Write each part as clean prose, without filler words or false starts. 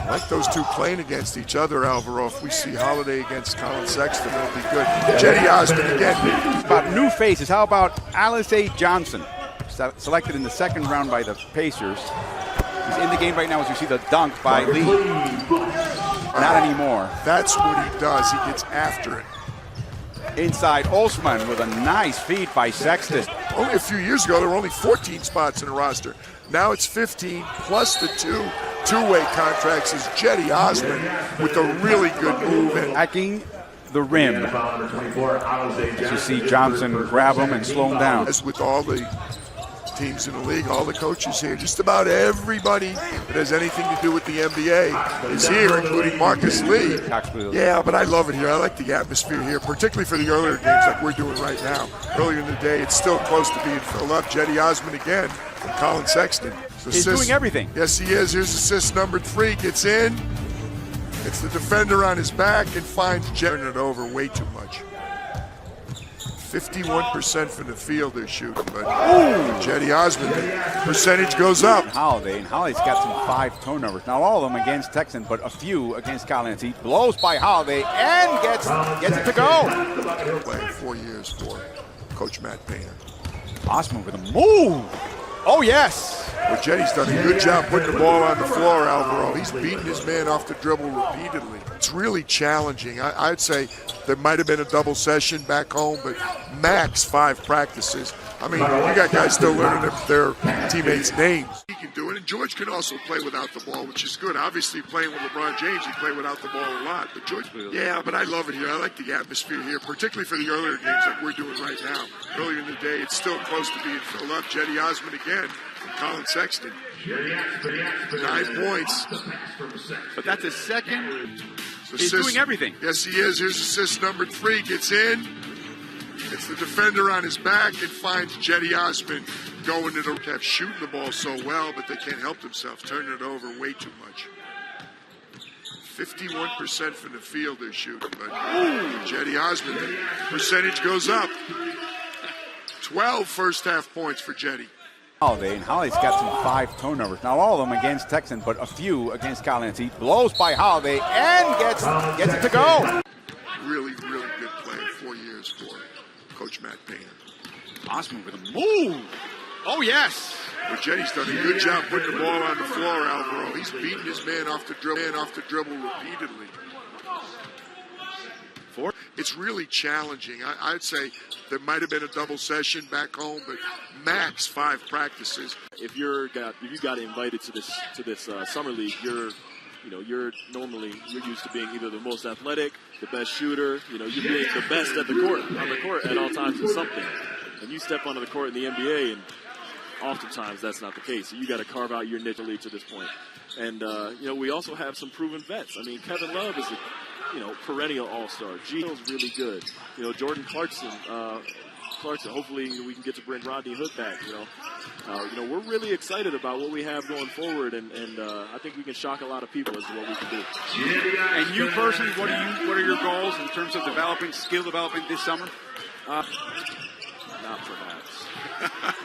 I like those two playing against each other, Alvaro. If we see Holiday against Colin Sexton, it'll be good. Cedi Osman again. About new faces, how about Alice Johnson, selected in the second round by the Pacers. He's in the game right now as you see the dunk by Lee. Not anymore. That's what he does. He gets after it. Inside Osman with a nice feed by Sexton. Only a few years ago, there were only 14 spots in the roster. Now it's 15 plus the two-way contracts is Cedi Osman with a really good move. Hacking the rim. As you see Johnson grab him and slow him down. As with all the teams in the league, all the coaches here, just about everybody that has anything to do with the NBA is here, including Marcus Lee. Yeah, but I love it here. I like the atmosphere here, particularly for the earlier games like we're doing right now. Earlier in the day, it's still close to being filled up. Cedi Osman again from Colin Sexton. So he's doing everything. Yes, he is. Here's assist number 3. Gets in. It's the defender on his back and finds turning it over way too much. 51% from the field they're shooting, but Cedi Osman, percentage goes up. Holiday, and Holiday's got some 5 turnovers. Not all of them against Texan, but a few against Collins. He blows by Holiday and gets it to go. Playing 4 years for Coach Matt Painter. Osman with a move. Oh, yes. Well, Cedi's done a good job putting the ball on the floor, Alvaro. He's beating his man off the dribble repeatedly. It's really challenging. I'd say there might have been a double session back home, but max 5 practices. I mean, you got guys still learning their teammates' names. He can do it, and George can also play without the ball, which is good. Obviously, playing with LeBron James, he played without the ball a lot. But George, yeah, but I love it here. I like the atmosphere here, particularly for the earlier games like we're doing right now. Earlier in the day, it's still close to being filled up. Cedi Osman again from Colin Sexton. 9 points. But that's his second. He's doing everything. Yes, he is. Here's assist number 3. Gets in. It's the defender on his back and finds Cedi Osman going to the kept shooting the ball so well, but they can't help themselves, turning it over way too much. 51% from the field they're shooting, but Cedi Osman, the percentage goes up. 12 first half points for Cedi. Holiday, and Holiday's got some 5 turnovers. Not all of them against Texan, but a few against Collins. He blows by Holiday and gets it to go. Really, really good play. 4 years for Coach Matt Painter. Osman with a move. Oh, yes. But Cedi's done a good job putting the ball on the floor, Alvaro. He's beating his man off the dribble repeatedly. It's really challenging. I'd say there might have been a double session back home, but max 5 practices. If you got invited to this summer league, you're used to being either the most athletic, the best shooter, you're being the best on the court at all times in something. And you step onto the court in the NBA, and oftentimes that's not the case. So you got to carve out your niche to this point. And we also have some proven vets. I mean, Kevin Love is a perennial all-star. Gino's really good. Jordan Clarkson. Hopefully we can get to bring Rodney Hood back. We're really excited about what we have going forward, and I think we can shock a lot of people as to what we can do. And you personally, what are your goals in terms of skill development this summer? Not perhaps.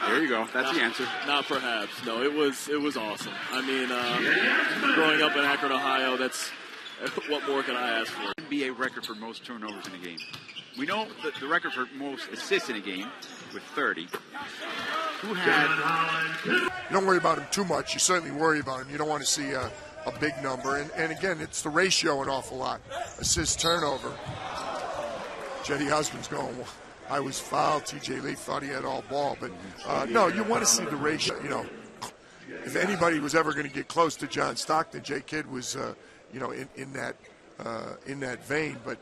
There you go. That's the answer. Not perhaps. No, it was awesome. I mean, growing up in Akron, Ohio, that's what more can I ask for? NBA record for most turnovers in a game. We know that the record for most assists in a game with 30. Who had? You don't worry about him too much. You certainly worry about him. You don't want to see a big number. And again, it's the ratio an awful lot. Assist turnover. Cedi Osman's going, I was fouled. TJ Lee thought he had all ball. But no, you want to see the ratio. If anybody was ever going to get close to John Stockton, J. Kidd was, in that vein. But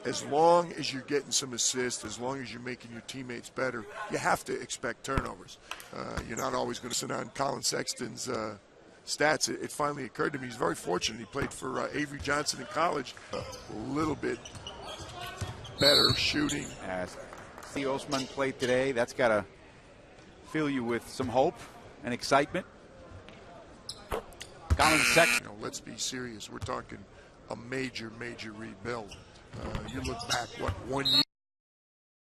as long as you're getting some assists, as long as you're making your teammates better, you have to expect turnovers. You're not always going to sit on Colin Sexton's stats. It finally occurred to me he's very fortunate. He played for Avery Johnson in college. A little bit better shooting. As Cedi Osman played today, that's got to fill you with some hope and excitement. Colin Sexton. Let's be serious. We're talking a major rebuild. You look back, 1 year?